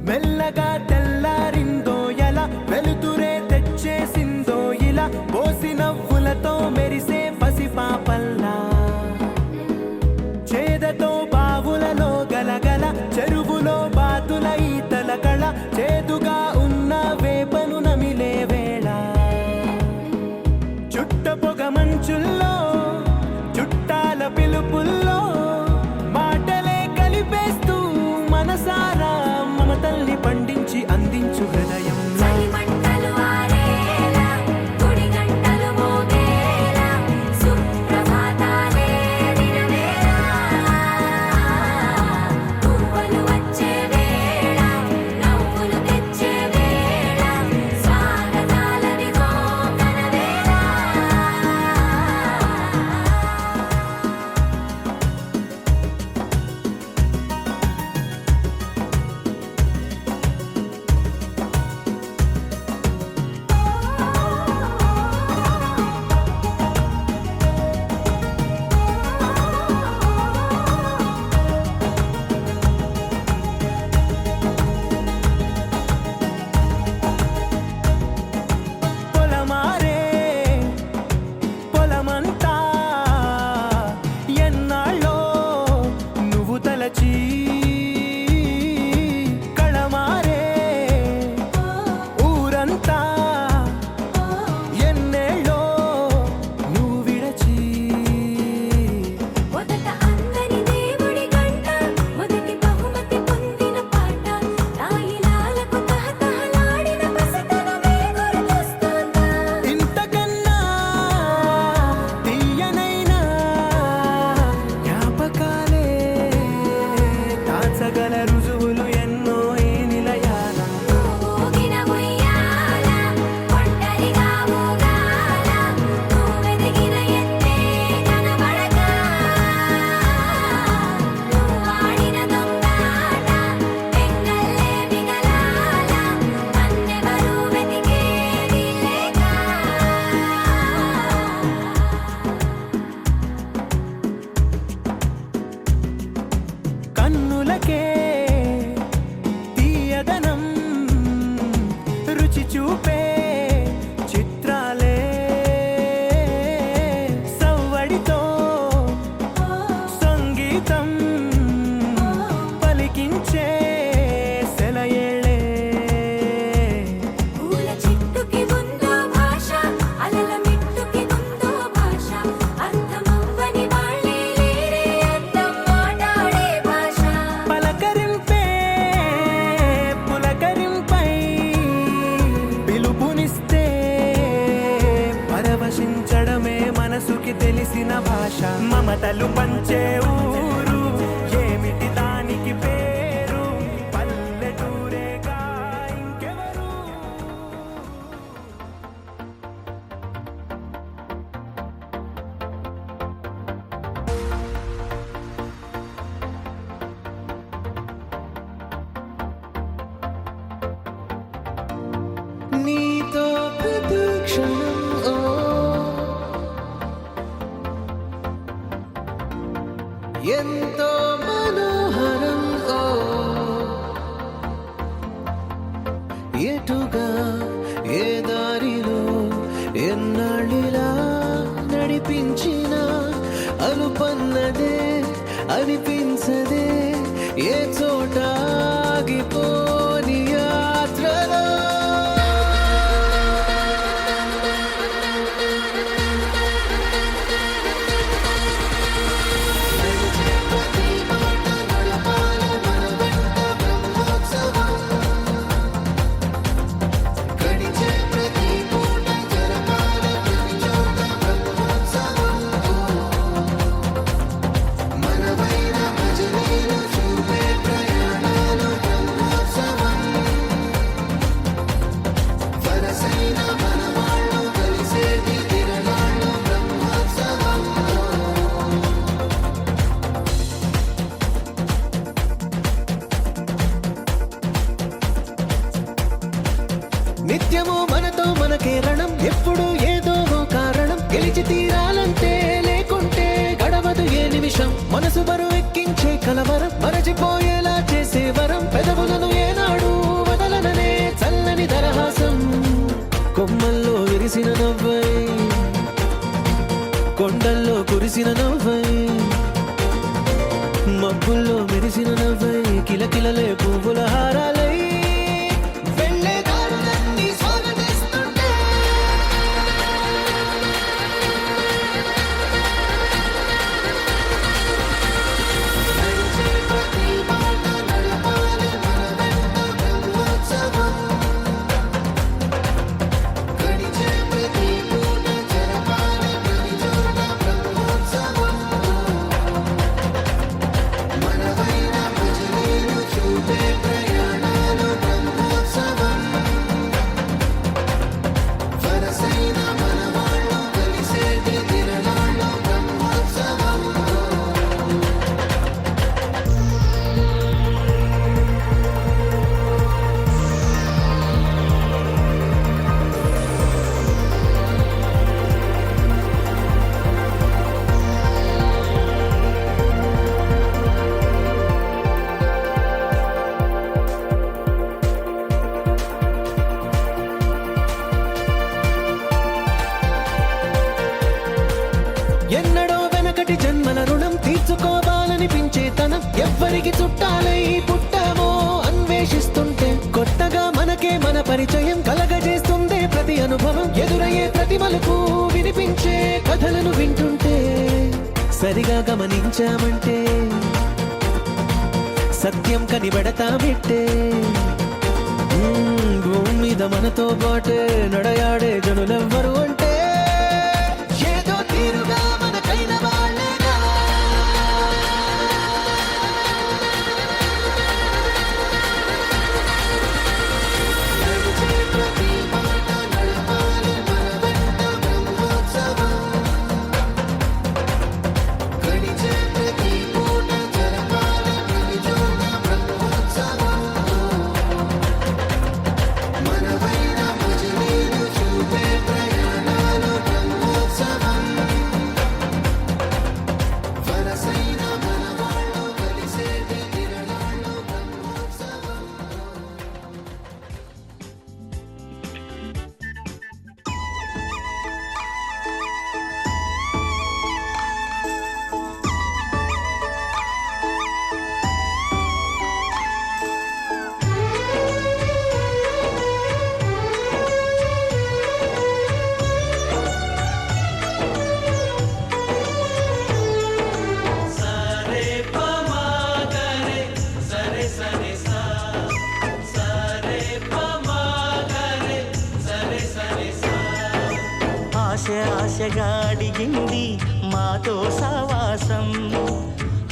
మెల్లగా తెల్లారిందో ఎలా వెలుతురే తెచ్చేసిందో ఇలా పోసి నవ్వులతో మెరిసే పసిపాపల్లా చేదతో బావులలో గలగల చెరువులో బాతుల ఈతల కళ చేదుగా ఉన్న వేపను నమిలే వేళ చుట్ట పొగ మంచుల్లో చుట్టాల పిలుపుల్లో మాటలే కలిపేస్తూ మనసారా మమతల్ని పండించి అందించు హృదయం కళమారే ఊరంతా ఎన్నేళ్ళో నువ్వు విడచి మొదట అందరి దేవుడి గంట మొదటి బహుమతి పొందిన పాట తాయిలాలకు తహతహలాడిన పసితనమే గుర్తొస్తుందా ఇంతకన్నా తీయనైనా జ్ఞాపకాలే దాచగల రుజువులు ఎన్నో ఈ నిలయాల ఊగిన ఉయ్యాల ఒంటరిగా ఊగాల నువ్వెదిగిన ఎత్తే కనబడక నువ్వాడిన దొంగాట పెంగల్లే మిగలాల నన్నెవరూ వెతికేది లేక కన్నులకే తీయదనం రుచి చూపే చిత్రాలే సవ్వడితో సంగీతం పలికించే సెలయేళ్ళే పూల చిట్టుకి ఉందో భాష అలల మిట్టుకి ఉందో భాష అర్థమవ్వని వాళ్ళే లేరే అర్థం మాట్లాడే భాష పలకరింపే పులకరింపై పిలుపునిస్తే పరవశించడమే మనసుకి తెలిసిన భాష మమతలు పంచే ఊరు ఏమిటి దానికి పేరు పల్లెటూరేగా ఇంకెవరు నీతో ప్రతి క్షణం ఎంతో మనోహరం ఎటుగా ఏ దారిలో ఎన్నాళ్ళిలా నడిపించిన అలుపన్నదే అనిపించదే ఏ చోట ఆగిపోని యాత్రలో మనమైన భజనీలు చూపే ప్రయాణాలు మనసు బరువెక్కించే కలవరం, మరచిపోయేలా చేసే వరం, పెదవులను ఏనాడు వదలననే చల్లని దరహాసం. కొమ్మల్లో విరిసిన నవ్వై, కొండల్లో కురిసిన నవ్వై, మబ్బుల్లో మెరిసిన నవ్వై, కిలకిలలే పువ్వుల హారాలై వెళ్ళే దారులన్నీ స్వాగతిస్తుంటే. నడిచే ప్రతి మాట నడపాలి మన వెంట బ్రహ్మోత్సవం. గడిచే ప్రతి పూట జరపాలి ప్రతి చోట బ్రహ్మోత్సవం. మనవైన భజనీలు చూపే ప్రయాణాలు బ్రహ్మోత్సవం. వరసైన మనవాళ్ళు కలిసేటి తిరణాలు బ్రహ్మోత్సవం. ఎన్నడో వెనకటి జన్మల రుణం తీర్చుకోవాలనిపించే తనం, ఎవ్వరికి చుట్టాలై పుట్టామో అన్వేషిస్తుంటే, కొత్తగా మనకే మన పరిచయం కలగజేస్తుందే ప్రతి అనుభవం. ఎదురయ్యే ప్రతి మలుపు వినిపించే కథలను వింటుంటే, సరిగా గమనించామంటే సత్యం కనిపెడతామిట్టే. భూమి మీద మనతో పాటే నడయాడే జనులెవ్వరు అంటే ఏదో తీరుగా మనకైన వాళ్ళేగా. నడిచే ప్రతి మాట నడపాలి మన వెంట బ్రహ్మోత్సవం. గడిచే ప్రతి పూట జరపాలి ప్రతి చోట బ్రహ్మోత్సవం. మనవైన భజనీలు చూపే ప్రయాణాలు బ్రహ్మోత్సవం. వరసైన మనవాళ్ళు కలిసేటి తిరణాలు బ్రహ్మోత్సవం. ఆశ ఆశగా అడిగింది మాతో సావాసం,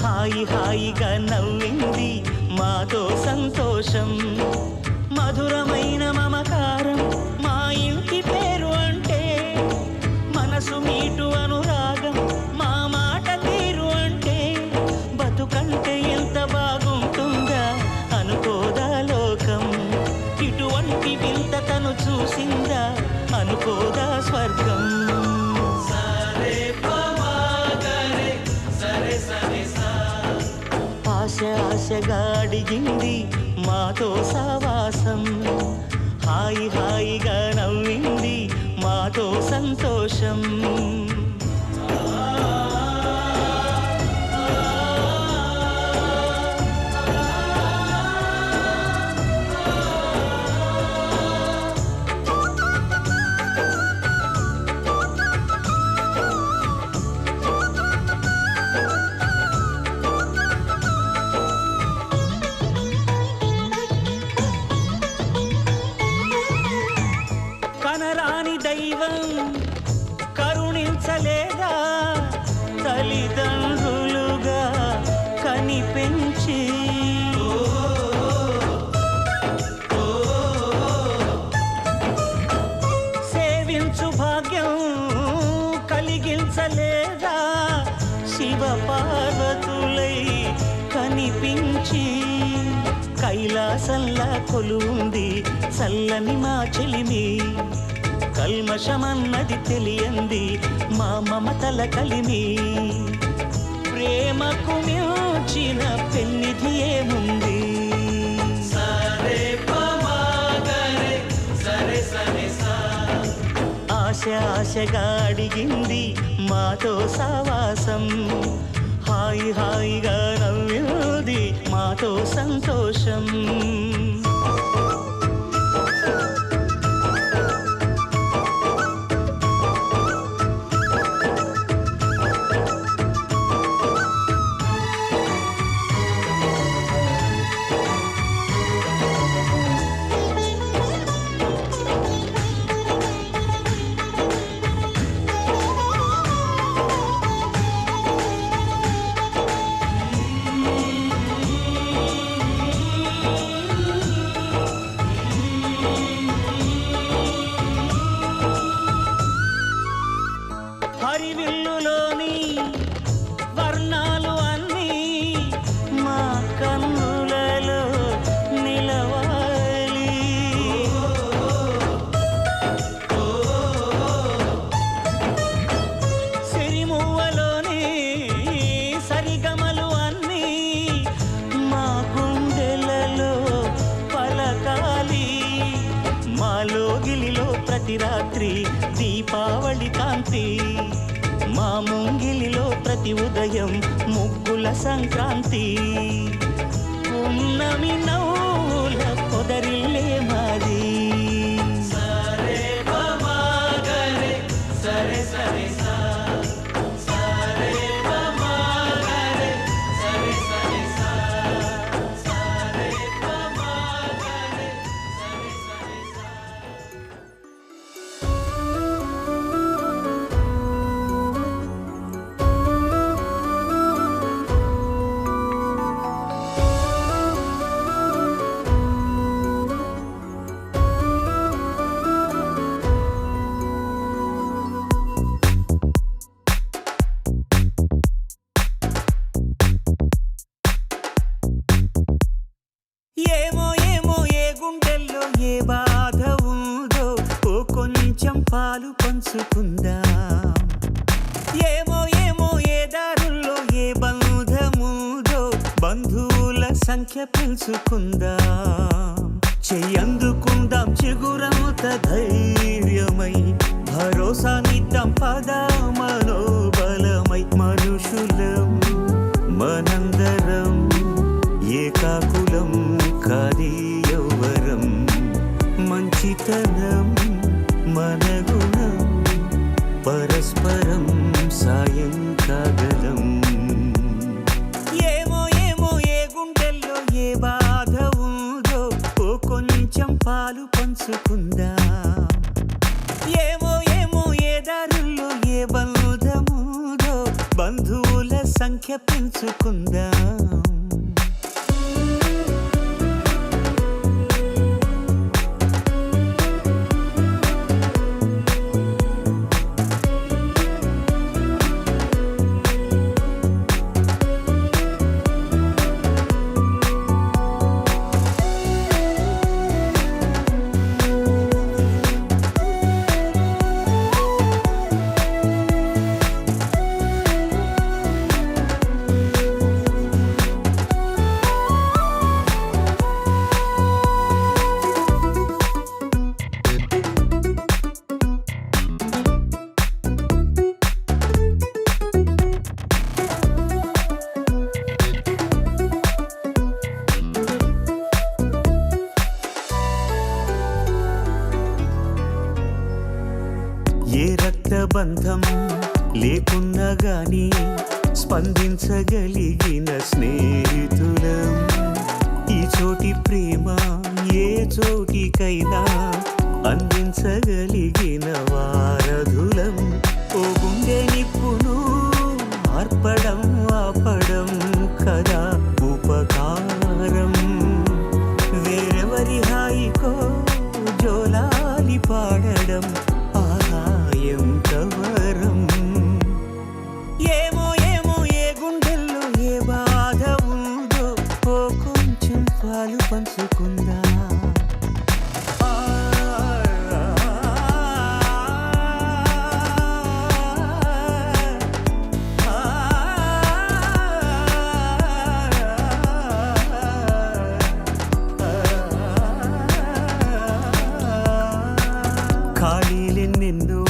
హాయి హాయిగా నవ్వింది మాతో సంతోషం. మధురమైన మమకారం మా ఇంటి పేరు అంటే, మనసు మీటు అనురాగం మా మాట తీరు అంటే, బతుకంటే ఎంత బాగుంటుందా అనుకోదా లోకం. ఇటువంటి వింత తను చూసిందా అనుకోదా స్వర్గం. ఆశ ఆశగా అడిగింది మాతో సావాసం, హాయి హాయిగా నవ్వింది మాతో సంతోషం. కనరాని దైవం కరుణించలేదా తల్లిదండ్రులుగా కనిపించి. సేవించు భాగ్యం కలిగించలేదా శివ పార్వతులై కనిపించి. కైలాసంలా కొలువుంది చల్లని మా చెలిమి, కల్మషమన్నది తెలియంది మా మమతల కలిమి. ప్రేమకు ఆశగా అడిగింది మాతో సావాసం. హాయి హాయిగా నవ్వింది మాతో సంతోషం. హరివిల్లులోని వర్ణాలు అన్నీ మా కన్నులలో నిలవాలి. సిరిమువ్వలోని సరిగమలు అన్నీ మా గుండెలలో పలకాలి. మాలో గిలిలో ప్రతి రాత్రి దీపావళి కాంతి. మా ముంగిలిలో ప్రతి ఉదయం ముగ్గుల సంక్రాంతి. ఉన్నమి నవ్వుల పొదరిల్లే మాది. సరే మగరే సరే సరే సా సరే మగరే సరే సరే సా సరే మగరే సరే సరే సా. ఏమో ఏమో ఏ గుండెల్లో ఏ బాధ ఉందో ఓ కొంచెం పాలు పంచుకుందాం. ఏమో ఏమో ఏ దారుల్లో ఏ బంధముందో బంధువుల సంఖ్య పెంచుకుందాం. చెయ్యందుకుందాం చిగురంత ధైర్యమై భరోసానిద్దాం పద మనోబలమై. మనుషులం మనందరం ఏకాకులం కాది యౌవరం. మంచితనం మన గుణం పరస్పరం సాయం కాగలం. ఏమో ఏమో ఏ గుండెల్లో ఏ బాధ ఉందో ఓ కొంచెం పాలు పంచుకుందాం. ఏమో ఏమో ఏ దారుల్లో ఏ బంధముందో బంధువుల సంఖ్య పెంచుకుందాం. ఏ రక్తబంధం లేకున్నా గాని స్పందించగలిగిన స్నేహితులం. ఈ చోటి ప్రేమ ఏ చోటికైనా అందించగలిగిన వారధులం. ఓ గుండె నిప్పును ఆర్పడం ఆపడం కదా ఉపకారం. వేరెవరి హాయికో జోలాలి పాడడం ఆహాయం కవరం. ఏమో ఏమో ఏ గుండెల్లో ఏ బాధ ఉందో ఓ కొంచెం పాలు పంచుకుందా. ఖాళీలెన్నెన్నో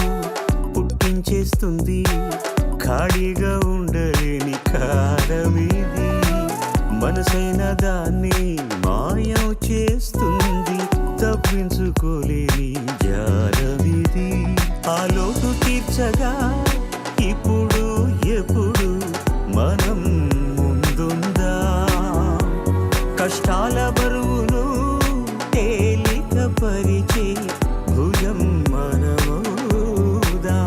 మనసైన దాన్ని మాయం చేస్తుంది తప్పించుకోలేని జాలవిది ఆ లోటు తీర్చగా ఇప్పుడు ఎప్పుడు మనం ముందుందా కష్టాల బరువును తేలిక పరిచే భుజం మనమవుదా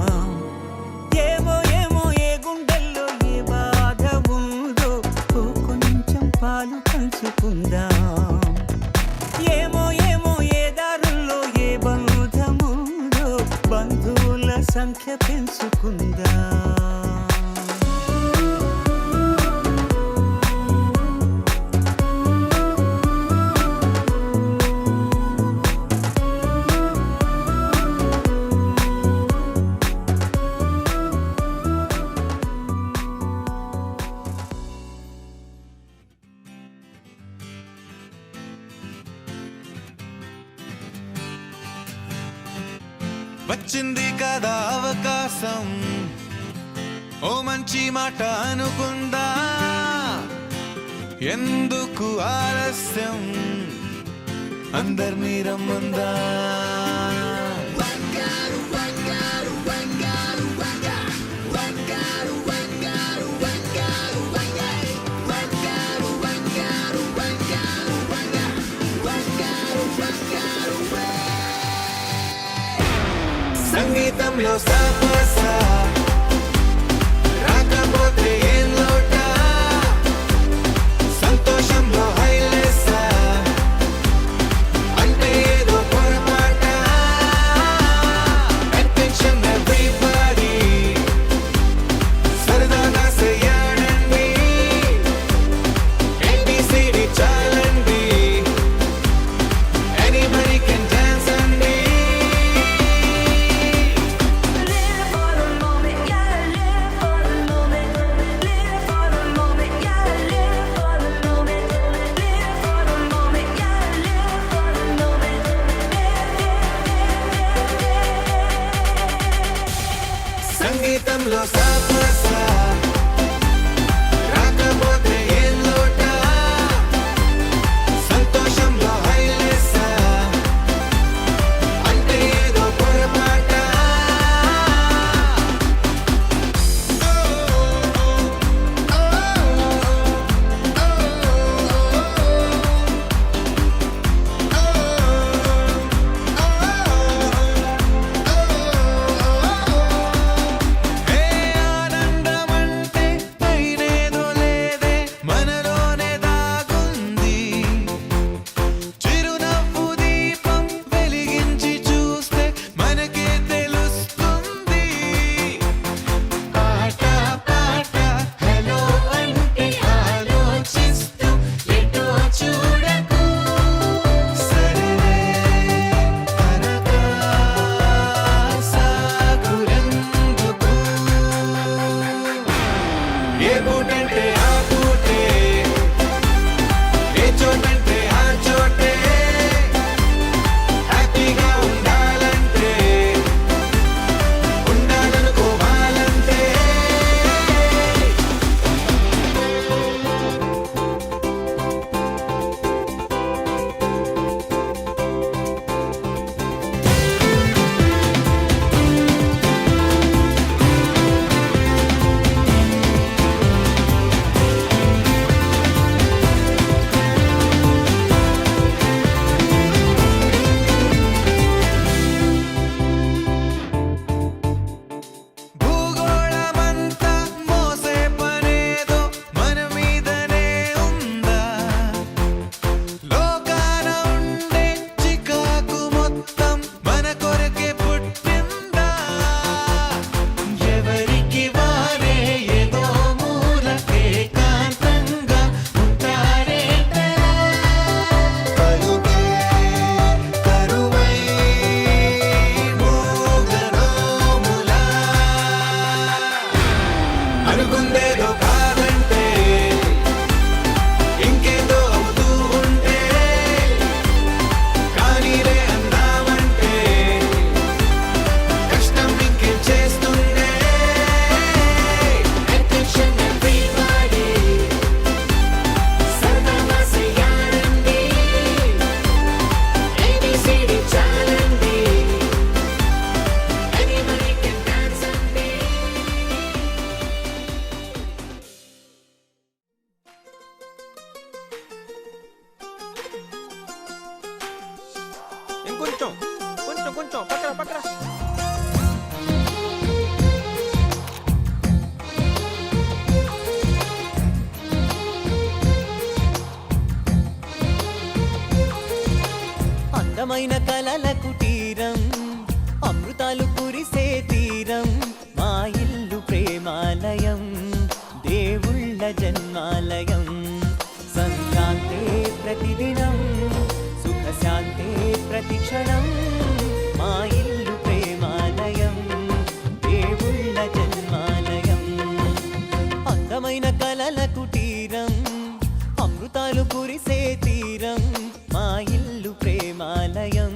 ఏమో ఏమో ఏ గుండెల్లో ఏ బాధ ఉందో ఓ కొంచెం పాలు పంచుకుందాం ఏమో ఏమో ఏ దారుల్లో ఏ బంధముందో బంధువుల సంఖ్య పెంచుకుందాం వచ్చింది కదా అవకాశం ఓ మంచి మాట అనుకుందా ఎందుకు ఆలస్యం అందర్నీ రమ్మందా సంగీతంలో సాపసా రాకపోతే ఏం లోట సంతోషంలో హైలెస్సా అంటే ఏదో పొరపాట అటెన్షన్ ఎవ్రీబడీ సరదాగా చేయాలండి ABCD చాలండి ఎనీబడీ కెన్ డాన్స్ అండి Live for the moment, yeah, live for the moment. Live for the moment, yeah, live for the moment. Live for the moment, yeah, live for the moment. సంగీతంలో సాపసా రాకపోతే ఏం లోట సంతోషంలో హైలెస్సా అంటే ఏదో పొరపాట ఏ ఆనందమంటే పైనేదో లేదే మనలోనే దాగుంది చిరునవ్వు దీపం వెలిగించి చూస్తే మనకే తెలుస్తుంది ఆట పాట హలో అంటే ఆలోచిస్తూ ఎటో చూడకు సరే అనగా సాగురెందుకు ఏ పూటంటే ఆ పూటే ఏ చోటంటే ఆ చోటే హ్యాపీగా ఉండాలంటే ఉండాలనుకోవాలంటే కొంచెం కొంచెం పక్కన పక్కన. అందమైన కలల కుటీరం అమృతాలు కురిసే తీరం మా ఇల్లు ప్రేమాలయం దేవుళ్ళ జన్మాలయం సంక్రాంతే ప్రతిదినం సుఖశాంతే ప్రతిక్షణం మా ఇల్లు ప్రేమాలయం దేవుళ్ళ జన్మాలయం అందమైన కలల కుటీరం అమృతాలు కురిసే తీరం మా ఇల్లు ప్రేమాలయం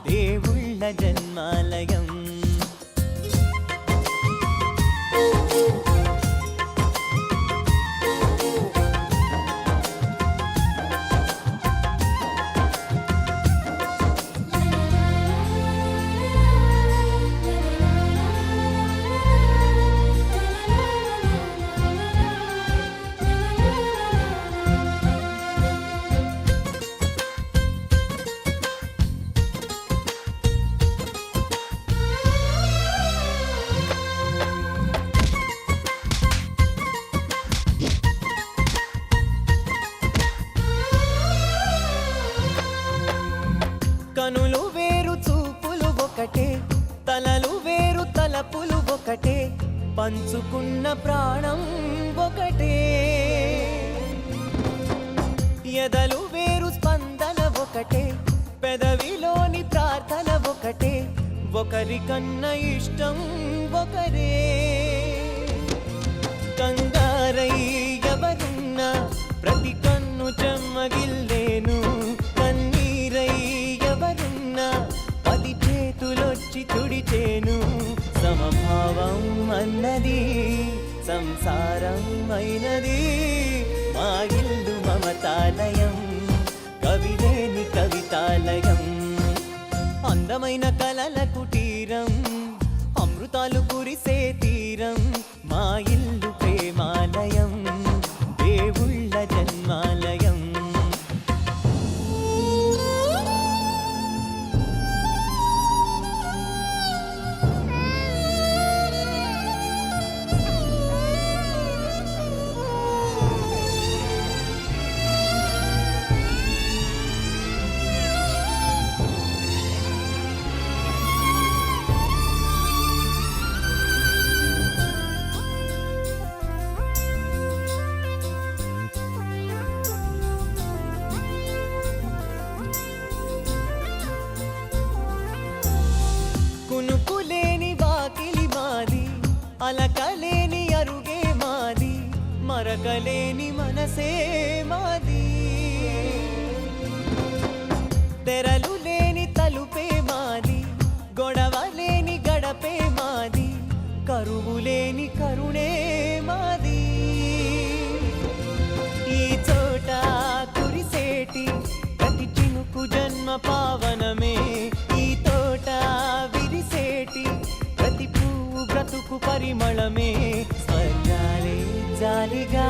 దేవుళ్ళ జన్మాలయం కనులు వేరు చూపులు ఒకటే తలలు వేరు తలపులు ఒకటే పంచుకున్న ప్రాణం ఒకటే ఎదలు వేరు స్పందన ఒకటే పెదవిలోని ప్రార్థన ఒకటే ఒకరికన్నా ఇష్టం ఒకరే కంగారై ఎవరున్నా ప్రతి కన్ను చెమ్మగిల్లేను కన్నీరై ఎవరున్నా 10 చేతులొచ్చి తుడిచేను సమభావం అన్నది సంసారం అయినది మా ఇల్లు మమతాలయం కవిలేని కవితాలయం అందమైన కలల కుటీరం అమృతాలు కురిసే తీరం మా ఇల్లు ప్రేమాలయం దేవుళ్ళ జన్మాలయం కునుకులేని వాకిలి మాది అలకలేని అరుగే మాది మరకలేని మనసే మాది తెరలు లేని తలుపే మాది గొడవ లేని గడపే మాది కరువు లేని కరుణే మాది ఈ చోట కురిసేటి ప్రతి చినుకు జన్మ పావనమే ఈ తోట విరిసేటి ప్రతి పువ్వు బ్రతుకు పరిమళమే స్వర్గాలే జాలిగా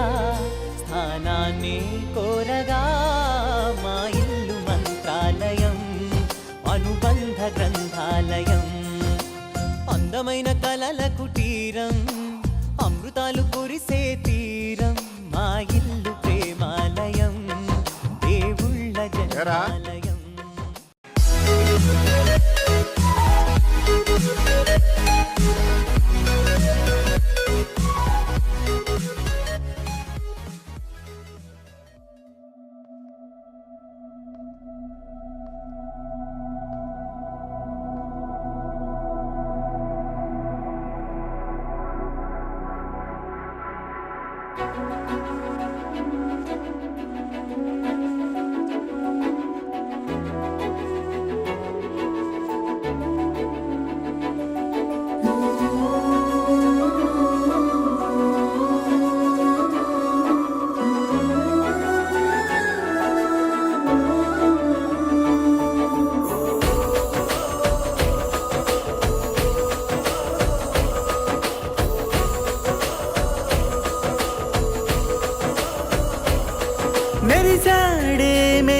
స్థానాన్ని కోరగా మా ఇల్లు మంత్రాలయం అనుబంధ గ్రంథాలయం అందమైన కలల కుటీరం అమృతాలు కురిసే తీరం మా ఇల్లు ప్రేమాలయం దేవుళ్ళ జన్మాలయం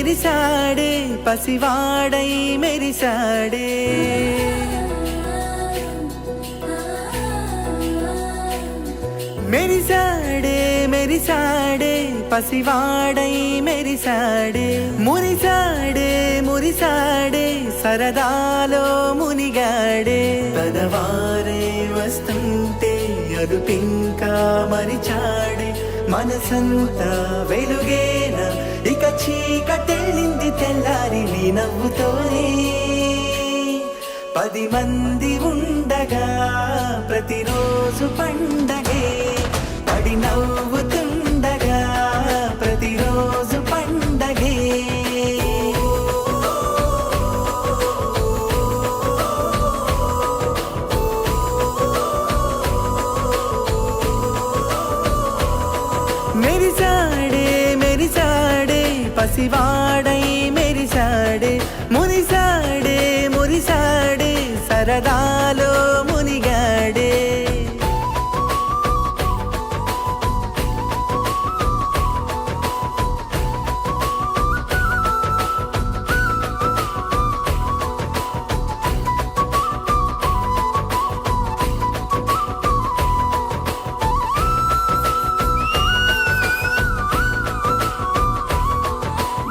మెరిసాడే పసివాడై మెరిసాడే మెరిసాడే మెరిసాడే పసివాడై మెరిసాడే మురిసాడే మురిసాడే సరదాలో మునిగాడే పదవారే వస్తుంటే అదుపింకా మరిచాడే మనసంతా వెలుగేన ఇక చీకటెళ్ళింది తెల్లారి నీ నవ్వుతోనే 10 మంది ఉండగా ప్రతిరోజు పండగే పడి నవ్వుతుండగా ప్రతిరోజు పండగే మెరిసాడే మెరిసాడే పసివాడై మెరిసాడే మురిసాడే మురిసాడే సరదాలో మునిగాడే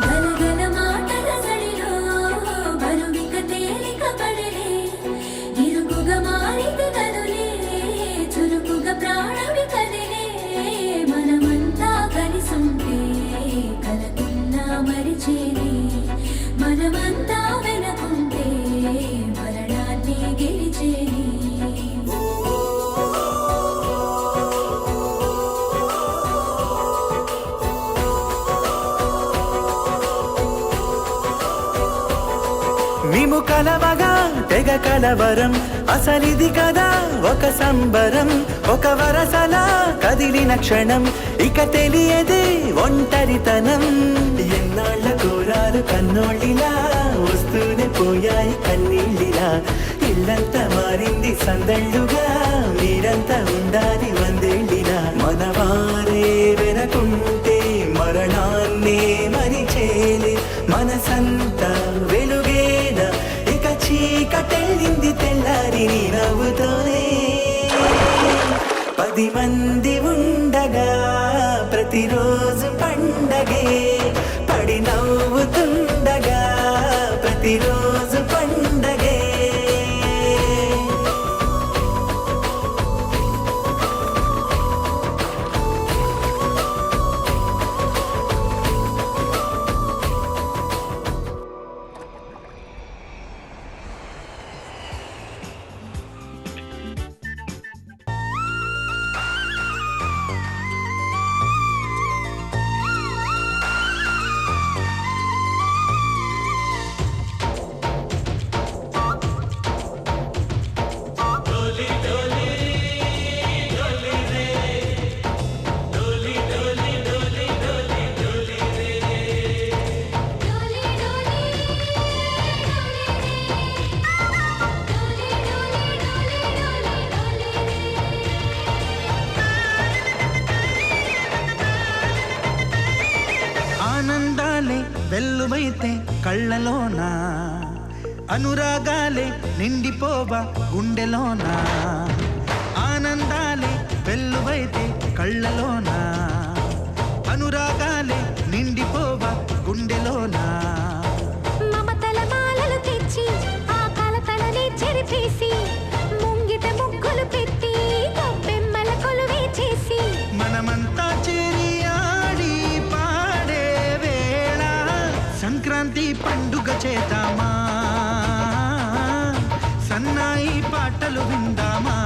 గలగల మాటల సడిలో బరువిక తేలిక పడలే ఇరుకుగా మారితే కదులే చురుకుగా ప్రాణమి కదిలే మనమంతా కలిసుంటే కలకున్నా మరిచేనే మనమంతా వెనకుంటే మరణాన్ని గెలిచేనే మేము కలవగా తెగ కలవరం అసలిది కదా ఒక సంబరం ఒక వరసలా కదిలిన క్షణం ఇక తెలియదే ఒంటరితనం ఎన్నాళ్ళ కోరాలు కన్నోళ్ళిలా వస్తూనే పోయాయి కన్నీళ్ళిలా ఇల్లంతా మారింది సందళ్ళుగా మీరంతా ఉండాలి వందేళ్ళిలా మనవారే వెనకుంటే మరణాన్నే మరిచేలే మనసంతా వెలుగేన ఇక చీకటెళ్ళింది తెల్లారి నీ నవ్వుతోనే 10 మంది ఉండగా ప్రతిరోజు పండగే పడి నవ్వుతుండగా ప్రతిరోజు పండగే ఆనందాలే వెల్లువైతే కళ్ళలోన అనురాగాలే నిండిపోవా గుండెలోన ఆనందాలే వెల్లువైతే కళ్ళలోన అనురాగాలే నిండిపోవా గుండెలోన మమతల మాలలు తెచ్చి ఆ కలతలని చెరిపేసి ముంగిట ముగ్గులు పెట్టి గొప్పెమ్మల కొలువే చేసి మనమంతా చేరి ఆడి పాడే వేళ సంక్రాంతి పండుగ చేద్దామా సన్నాయి పాటలు విందామా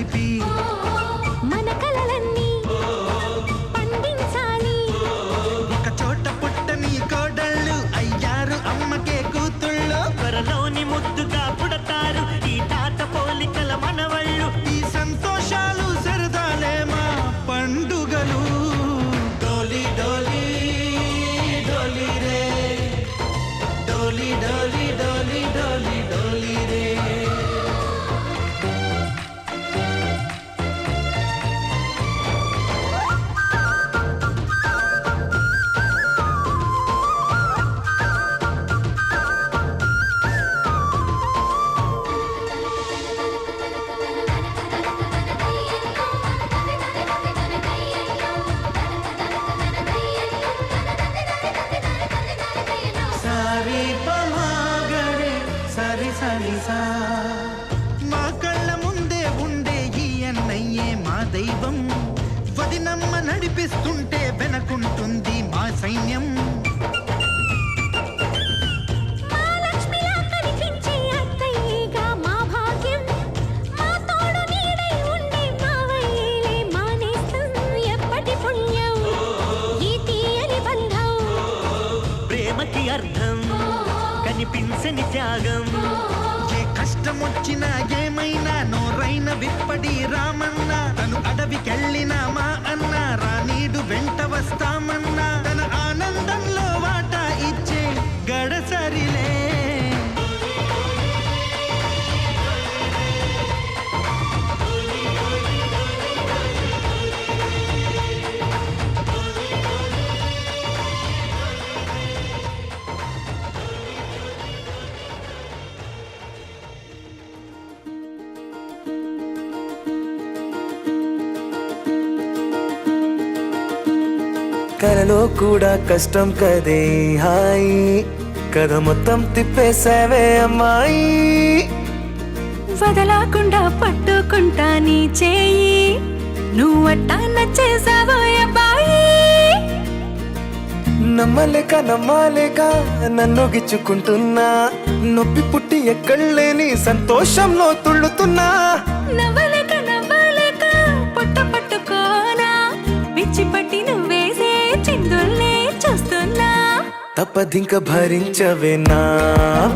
కలిపి మన కలలన్నీ పండించాలి. ఒక చోట పుట్టని కోడళ్ళు అయ్యారు అమ్మకే కూతుళ్ళు. త్వరలోని ముద్దుగా పుడతారు ఈ తాత పోలికల మనవళ్ళు. ఈ సంతోషాలు సరదాలే మా పండుగలు. డోలి డోలి డోలి రే, డోలి డోలి డోలి డోలి డోలి రే. సారీ పమాగరే సరి సరి సా. మా కళ్ళ ముందే ఉండే ఈ అన్నయ్యే మా దైవం. వదినమ్మ నడిపిస్తుంటే వెనకుంటుంది మా సైన్యం. మా లక్ష్మిలా కనిపించే అత్తయ్యగా మా భాగ్యం. మా తోడు నీడై ఉండే మావయ్యేలే మా నేస్తం. ఎప్పటి పుణ్యం ఈ తీయని బంధం. ప్రేమకి అర్థం కనిపించని త్యాగం. ఏ కష్టం వచ్చినా ఏమైనా నోరైన విప్పడి రామన్న. తను అడవికెళ్ళిన మా అన్న రానీడు వెంట వస్తామన్నా. తన ఆనందంలో వాటా ఇచ్చే గడసరిలే. కలలో కూడా కష్టం కదే హాయి, కథ మొత్తం తిప్పేసావే అమ్మాయి. వదలకుండా పట్టుకుంటా నీ చేయి, నువ్వట్టా నచ్చేసావో అబ్బాయి. నమ్మలేక నమ్మలేక నన్ను గిచ్చుకుంటున్నా. నొప్పి పుట్టి ఎక్కడలేని సంతోషంలో తుళ్ళుతున్నా. నవ్వలేక నవ్వలేక పొట్ట పట్టుకోనా, పిచ్చి పట్టి నువ్వేసే చిందుల్నే చూస్తున్నా. తప్పదింక భరించవే నా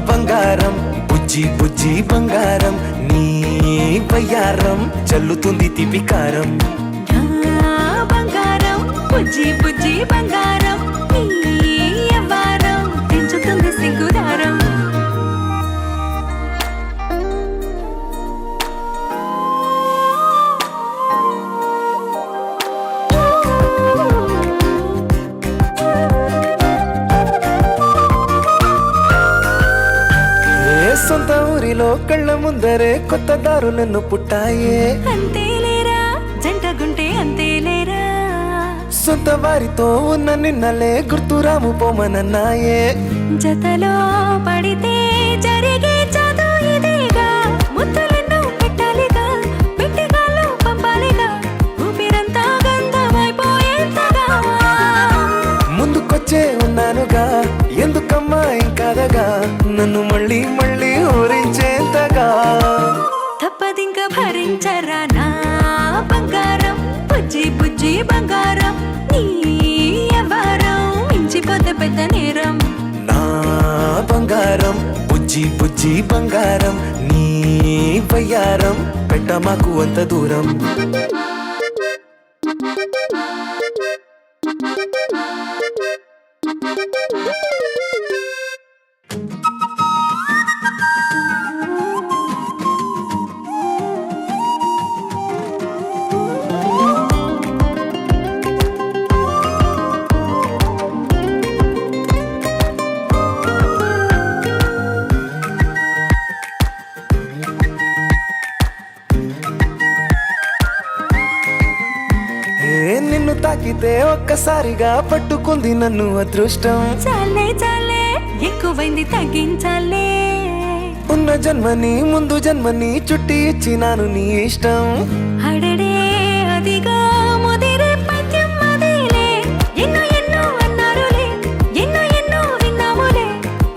బంగారం, బుజ్జి బుజ్జి బంగారం. నీ వయ్యారం చల్లుతుంది తిపికారం. నా బంగారం బుజ్జి బుజ్జి బంగారం, నీ యవ్వారం పెంచుతుంది సిగ్గుదారం. ఏ సొంత ఊరిలో కళ్ళ ముందరే కొత్త దారులను పుట్టాయే. అంతేలేరా జంటగుంటే అంతేలేరా, సొంత వారితో ఉన్న నిన్నలే గుర్తురాము పోమనన్నాయే. జతలో పడితే జరిగే చదు ఇదేగా. ముద్దులెన్నో పెట్టాలిగా, పెట్టిగాళ్ళు పంపాలిగా, ఊపిరంతా గంధమైపోయేంతగా. ముందుకొచ్చే ఉన్నానుగా, ఎందుకమ్మా ఇంకాదగా, నన్ను మళ్ళీ మళ్ళీ ఊరించేంతగా. తప్పదింక భరించరా నా బంగారం, బుజ్జి బుజ్జి బంగారం. నీ యవ్వారం మించిపోతే పెద్ద నేరం. నా బంగారం బుజ్జి బుజ్జి బంగారం. నీ వయ్యారం పెట్ట మాకు అంత దూరం. నిన్ను తాకితే ఒక్కసారిగా పట్టుకుంది నన్ను అదృష్టం. చాలే చాలే ఎక్కువైంది తగ్గించాలే. ఉన్న జన్మని ముందు జన్మని చుట్టి ఇచ్చినాను నీ ఇష్టం. అడడే అదిగా ముదిరే పద్యం అదేలే. ఎన్నో ఎన్నో అన్నారులే, ఎన్నో ఎన్నో విన్నాములే,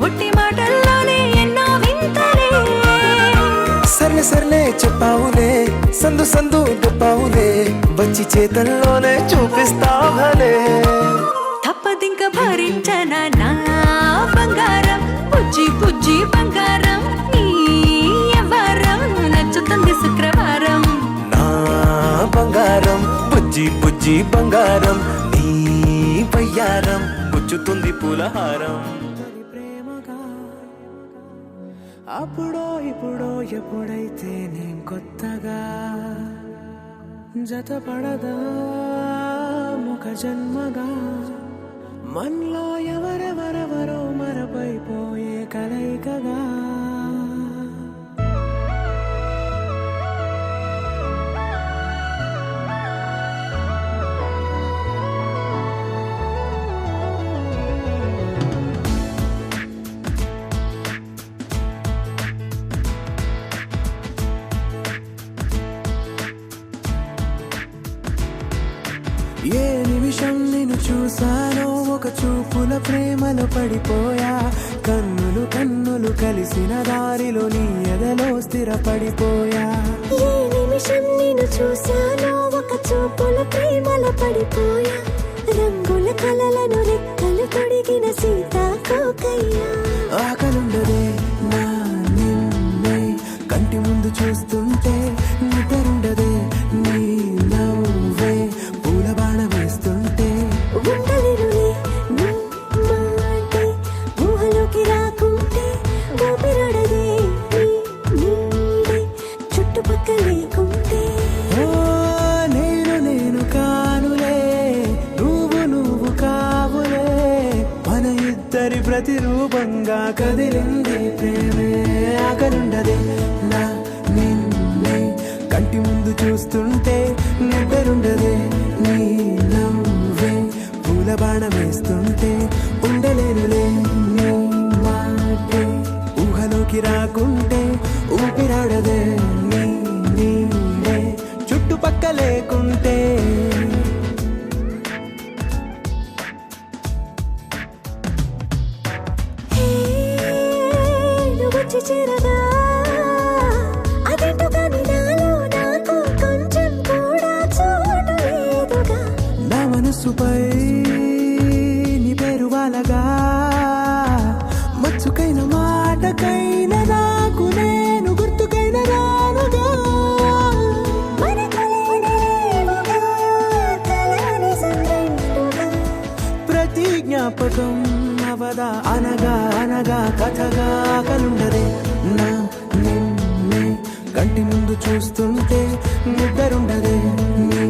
ఒట్టి మాటల్లోనే ఎన్నో వింతలే. సర్లే సర్లే చెప్పావులే, సందు సందు చెప్పావులే వచ్చి చేతల్లోనే చూపిస్తా భలే తప్పదింక భరించనా నా బంగారం పుజ్జి పుజ్జి బంగారం నీ ఎవరం నచ్చుతుంది శుక్రవారం నా బంగారం బుజ్జి బుజ్జి బంగారం నీ బయ్యారం పుచ్చుతుంది పూలహారం ప్రేమగా అప్పుడో ఇప్పుడో ఎప్పుడైతే నేను కొత్తగా జతపడదా ముఖ జన్మగా మనలో ఎవరెవరెవరో మరపైపోయే కలయికగా ఏ నిమిషం నేను చూసానో ఒక చూపుల ప్రేమలో పడిపోయా కన్నులు కన్నులు కలిసిన దారిలో నీ ఎదలో స్థిరపడిపోయా ఏ నిమిషం నేను చూశానో ఒక చూపుల ప్రేమలో పడిపోయా రంగుల కలలను రెక్కలు తొడిగిన సీతాకోకయ్యా ఆకలుండదే నా నిన్నే కంటి ముందు చూస్తుంటే నిద్రుండదే నీ నవ్వే పూల బాణ వేస్తుంటే ఉండలేనులే నీ మాటే ఊహలోకి రాకుంటే ఊపిరాడదే నీ నీడే చుట్టుపక్కల లేకుంటే ఓ నేను కానులే నువ్వు కావులే మన ఇద్దరి ప్రతిరూపంగా కదిలింది ప్రేమే ఆకలుండదే నా నిన్నే కంటి ముందు చూస్తుంటే నిద్రుండదే నీ నవ్వే పూల బాణం వేస్తుంటే ఉండలేనులే నీ మాటే ఊహలోకి రాకుంటే ఊపిరాడదే నీ నీడే చుట్టుపక్క లేకుంటే నువ్వు వచ్చి చేరగా అదేంటో కానీ నాలో నాకు కొంచెం కూడా చోటు లేదుగా నా మనసుపై నీ పేరు వాలగా మచ్చుకైన మాటకైన నాకు నేను గుర్తుకైన రానుగా మనకులేనిలేవుగా కలని సంరెండుగా ప్రతి జ్ఞాపకం అవదా అనగా అనగా కథగా కలుండదే నా నిన్నే కంటి ముందు చూస్తుంటే నిద్రుండదే నీ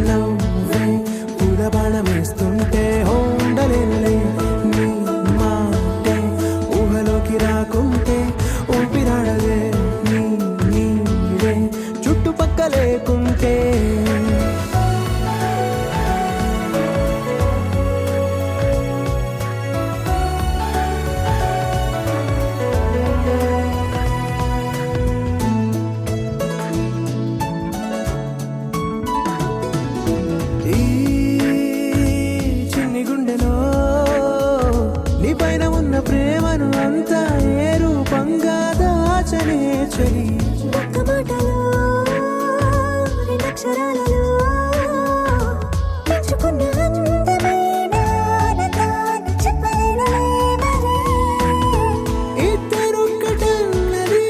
నవ్వే పూల బాణం వేస్తుంటే ఉండలేనులే నీ మాటే ఊహలోకి రాకుంటే ఊపిరాడదే నీ నీడే చుట్టుపక్క లేకుంటే ఈ చిన్ని గుండెలో నీ పైన ఉన్న ప్రేమను అంతా ఏ రూపంగా దాచనే చలి ఒక్క మాటలో రెండక్షరాలలో పెంచుకున్న అందమైన ఆనందాన్ని చెప్పలేనులే మరి ఇద్దరొక్కటన్నది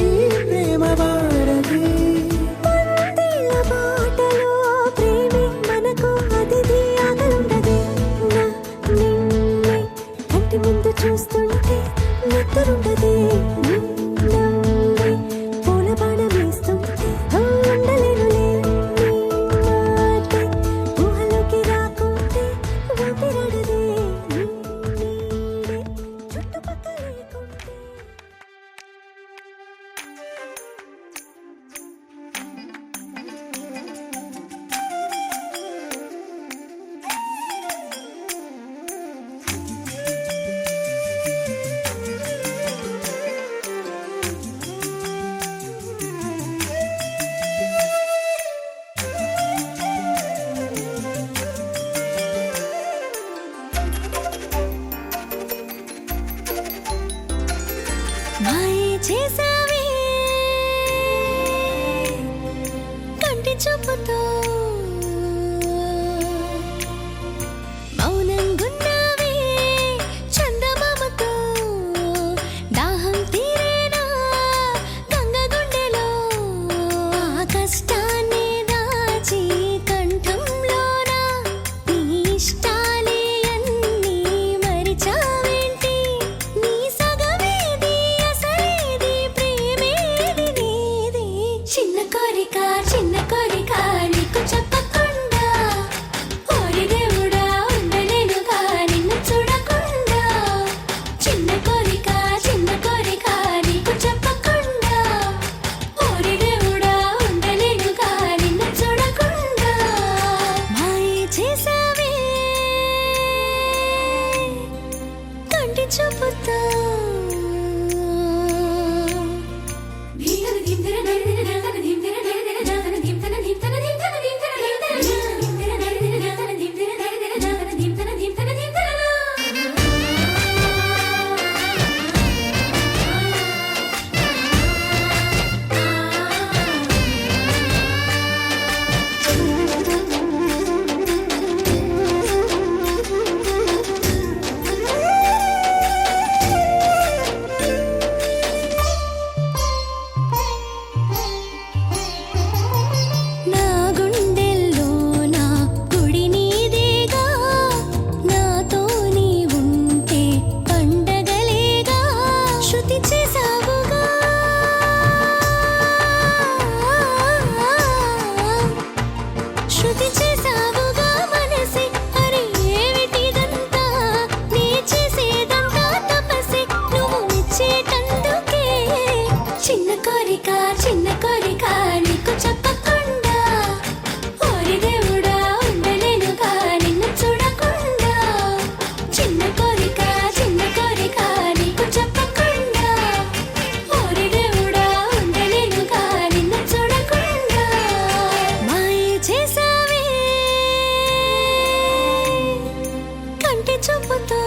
ఈ ప్రేమ వారది పందిళ్ళ బాటలో ప్రేమే మనకు అతిథి ఆగలుండదే నా నిన్నే కంటి ముందు చూస్తుంటే నిద్రుండదే నీ నవ్వే పూల బాణ వేస్తుంటే ఉండలేనులే చూపుతో మౌనంగున్నావే చందమామతో దాహం తీరేనా గంగ గుండెలో ఆ కష్టాన్ని దాచి కంఠంలోన నీ ఇష్టాలే అన్నీ మరిచావేంటి నీ సగమేది అసలేది ప్రేమేది నీది చిన్న కోరిక నీకు చెప్పకుండా ఓరి దేవుడా ఉండలేనుగా నిన్ను చూడకుండా చిన్న కోరిక నీకు చెప్పకుండా ఓరి దేవుడా ఉండలేనుగా నిన్ను చూడకుండా మాయ చేసావే కంటి చూపుతో నా గుండెల్లో నా గుడి నీదేగా నాతో నీ ఉంటే పండగలేగా శృతి చేసావుగా శృతి చేసావుగా మనసే అరే ఏమిటిదంతా నీ చేసేదంతా తపసే నువ్వు ఇచ్చేటందుకే చిన్న కోరిక నీకు చెప్పకుండా ఓరి దేవుడా ఉండలేనుగా నిన్ను చూడకుండా చిన్న కోరిక నీకు చెప్పకుండా ఓరి దేవుడా ఉండలేనుగా నిన్ను చూడకుండా మాయ చేసావే కంటి చూపుతో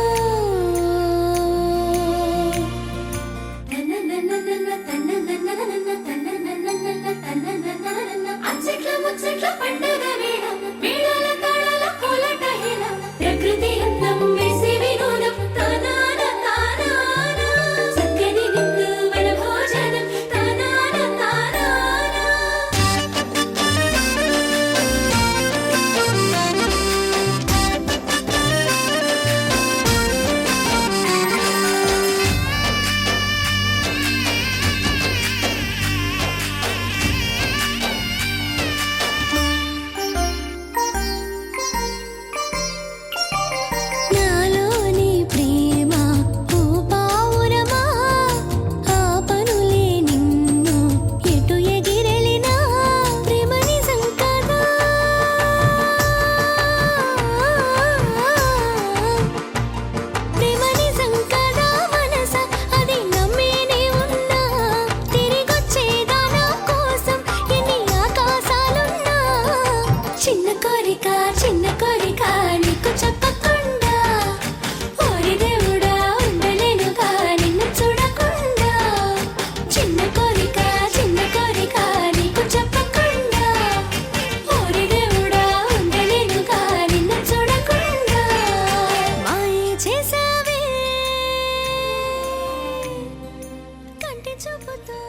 అచ్చట్ల ముచ్చట్ల పండగ వేళ మేళాల తాళాల కోలాట హేళ ప్రకృతి అందం వేసే వినోదం తానాన తానాన చక్కని విందు వన భోజనం తానాన తానాన నాలోని ప్రేమ ఓ పావురమా ఆ పనులే నిన్ను ఎటు ఎగిరెలినా ప్రేమ నిజం కదా ప్రేమ నిజం కదా మనస అది నమ్మేనే ఉన్నా తిరిగొచ్చేదా నా కోసం ఎన్ని ఆకాశాలున్నా చిన్న కోరిక నీకు చెప్పకుండా ఓరి దేవుడా ఉండలేనుగా నిన్ను చూడకుండా చిన్న కోరిక నీకు చెప్పకుండా ఓరి దేవుడా ఉండలేనుగా నిన్ను చూడకుండా మాయ చేసావే కంటి చూపుతో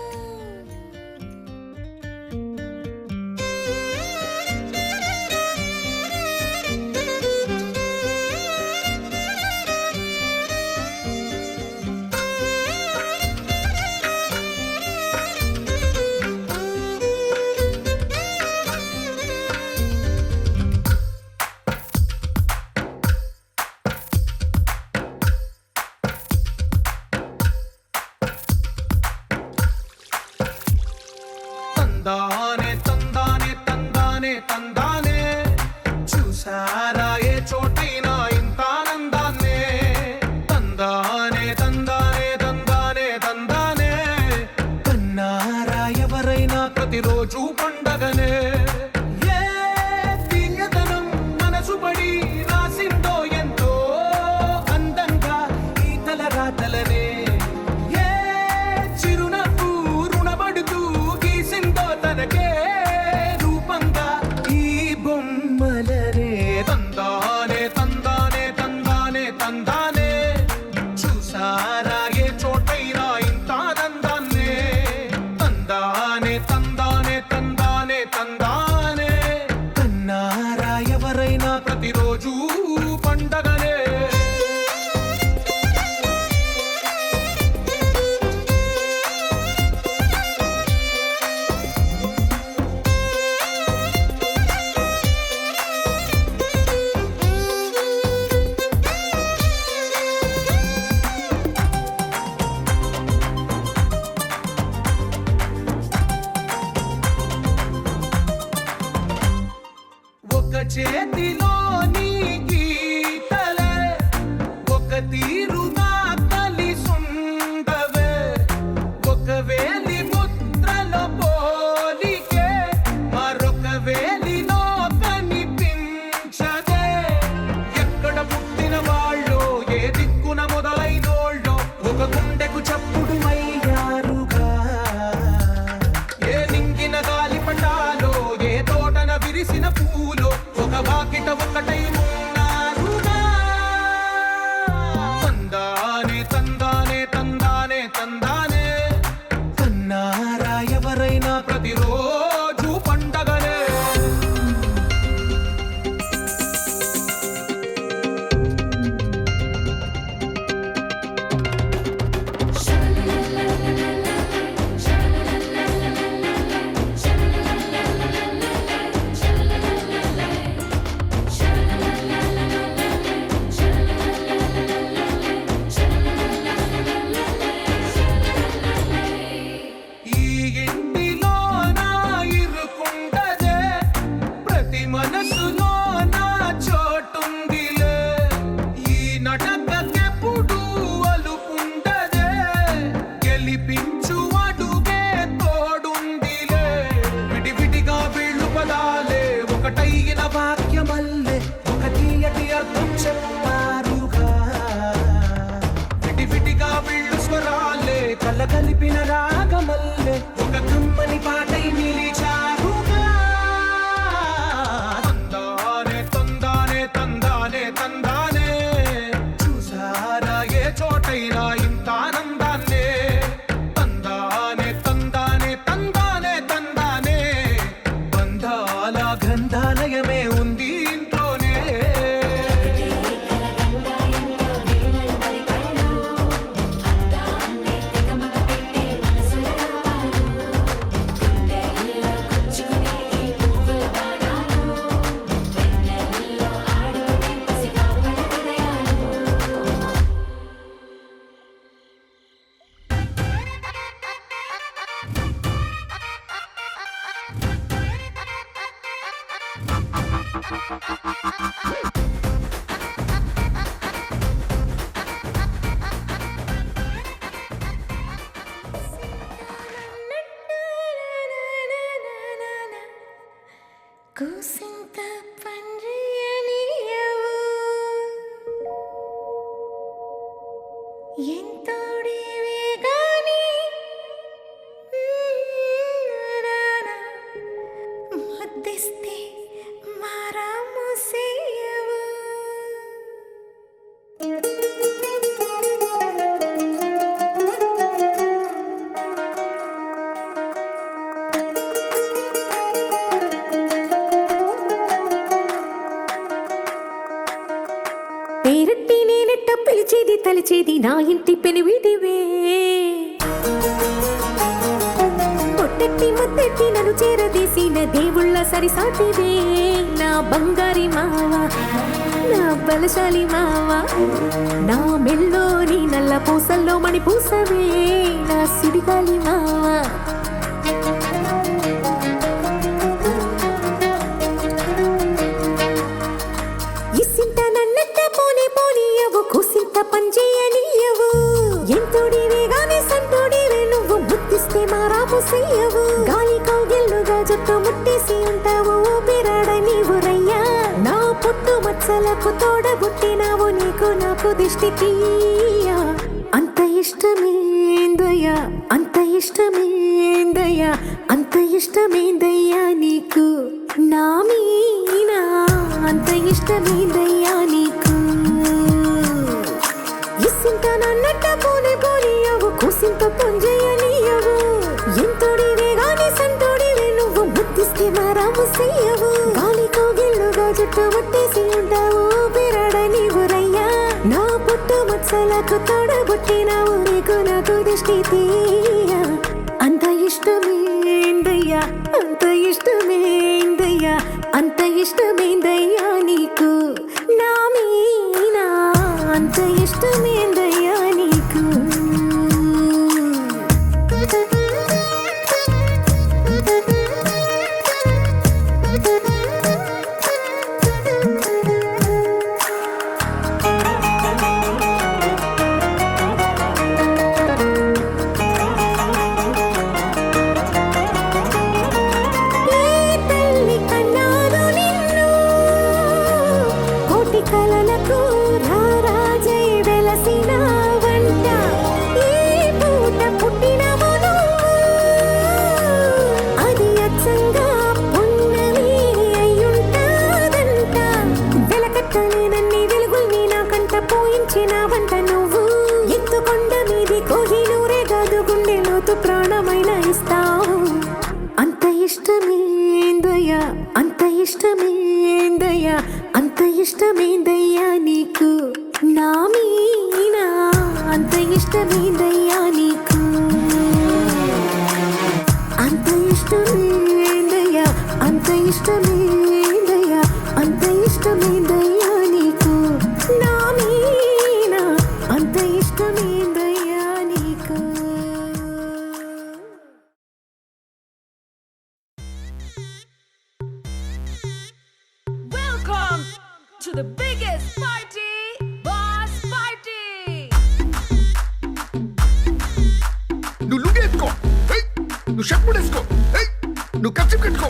చేతిలో నీ గీతలే ఒక తీరుగా కలిసుండవే ఒక వేలి ముద్రలో పోలికే మరొక వేలిలో కనిపించదే ఎక్కడ పుట్టిన వాళ్ళు ఏ దిక్కున మొదలైనోళ్ళో ఒక గుండెకు చప్పుడు అయ్యారుగా ఏ నింగిన గాలి పటాలో ఏ తోటన విరిసిన పూలో ఒక వాకిట ఒకటై ఉన్నారుగా తందానే తందానే తందానే తందానే కన్నారా ఎవరైనా ప్రతిరోజు పండగనే ఈ ఇంటిలో నా ఇరుకుండదే ప్రతి మనసులో నా చోటుందిలే ఈ నటకెప్పుడు అలుపుండదే గెలిపించు అడుగే తోడుందిలే విడివిడిగా వీళ్ళు పదాలే ఒకటైన వాక్యమల్లే ఒక తీయటి అర్థం చెప్పారుగా విడివిడిగా వీళ్ళు స్వరాలే కలగలిపిన రాగమల్లే ఒక కమ్మని పాటై నిలిచారుగా తందానే తందానే తందానే తందానే చూసారా ఏ చోటైనా ఇంత ఆనందాన్నే తందానే తందానే తందానే తందానే బంధాల గ్రంథాలయమే ఉంది ఇంట్లోనే కూసింత పండ్రియనియవు ఎంతోడివే గాని ముద్దిస్తే మారాము సేయవు పేరట్టి నేనెట్ట పిలిచేది తలిచేది నా ఇంటి పెనువిటివే పొట్టెట్టి ముద్దెట్టి నన్ను చేరదీసిన దేవుళ్ళ సరిసాటివే నా బంగారి మావా నా బలశాలి మావా నా మెల్లోని నల్ల పూసల్లో మణి పూసవే నా సిడిగాలి మావా ఇసింత నన్నట్ట పోనే పోనీయవు కూసింత పంచేయనీయవు ఎంతోడివే గాని సంతోడివే నువ్వు ముద్దిస్తే మారాము చెయ్యవు గాలి కౌగిల్లుగా జుట్టు ముట్టేసి ఉంటావు ఊపిరాడ నీవు రయ్యా నా పుట్టు మచ్చలకు తోడబుట్టినావు నీకు నాకు దిష్టి తీయ అంత ఇష్టమేందయ్యా అంత ఇష్టమేందయ్యా అంత ఇష్టమేందయ్యా నీకు నా మీనా అంత ఇష్టమేందయ్యా నీకు ఇసింత నన్నట్ట పోనే పోనీయవు కూసింత పొంజయ్యనీయవు ఎంతోడివే గాని సంతోడివే నువ్వు ముద్దిస్తే మారాము చెయ్యవు గాలి కౌగిల్లుగా జుట్టు ముట్టేసి ఉంటావు బిరాడ నీవు రయ్యా నా పుట్టు మచ్చలకు తోడబుట్టినావు నీకు నాకు దిష్టి తీయ అంత ఇష్టమేందయ్యా అంత ఇష్టమేందయ్యా అంత ఇష్టమేందయ్యా నీకు నా మీనా అంత ఇష్టమేందయ్యా నీకు అంత ఇష్టమేందయ్యా అంత ఇష్టమేందయ్యా నీకు నా మీనా అంత ఇష్టమేందయ్యా నీకు అంత ఇష్టమేందయ్యా అంత ఇష్టమేందయ్యా అంత ఇష్టమేందయ్యా నీకు నా మీనా అంత ఇష్టమేందయ్యా నీకు. Welcome to the biggest party, Boss Party. నువ్వు లుగేసుకో నువ్వు షర్ట్ ముడేసుకో నువ్వు కచ్చి కట్టుకో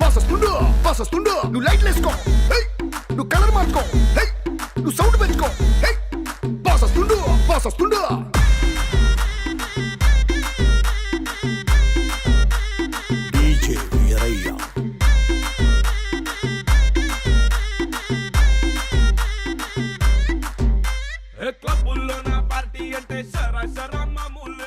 బాస్ వస్తుండు నువ్వు లైట్లు వేసుకో నువ్వు కలర్ మార్చుకో నువ్వు సౌండ్ పెంచుకో బాస్ వస్తుండు క్లబ్బుల్లో నా పార్టీ అంటే సరా సరా మామూలు